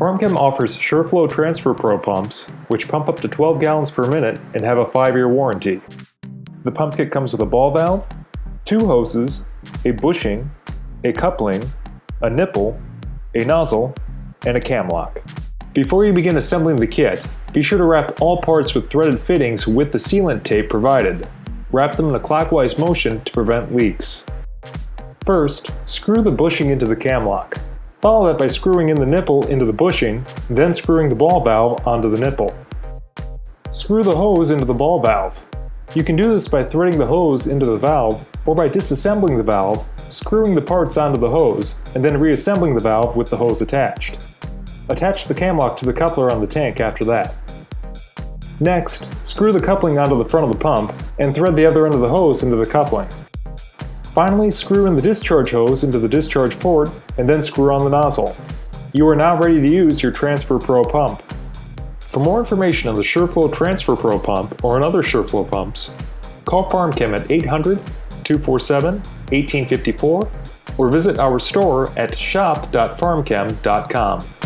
PharmChem offers SHURflo TRANSFERPRO pumps, which pump up to 12 gallons per minute and have a 5-year warranty. The pump kit comes with a ball valve, 2 hoses, a bushing, a coupling, a nipple, a nozzle, and a cam lock. Before you begin assembling the kit, be sure to wrap all parts with threaded fittings with the sealant tape provided. Wrap them in a clockwise motion to prevent leaks. First, screw the bushing into the cam lock. Follow that by screwing in the nipple into the bushing, then screwing the ball valve onto the nipple. Screw the hose into the ball valve. You can do this by threading the hose into the valve or by disassembling the valve, screwing the parts onto the hose, and then reassembling the valve with the hose attached. Attach the cam lock to the coupler on the tank after that. Next, screw the coupling onto the front of the pump and thread the other end of the hose into the coupling. Finally, screw in the discharge hose into the discharge port and then screw on the nozzle. You are now ready to use your TRANSFERPRO pump. For more information on the SHURflo TRANSFERPRO pump or on other SHURflo pumps, call PharmChem at 800-247-1854 or visit our store at shop.pharmchem.com.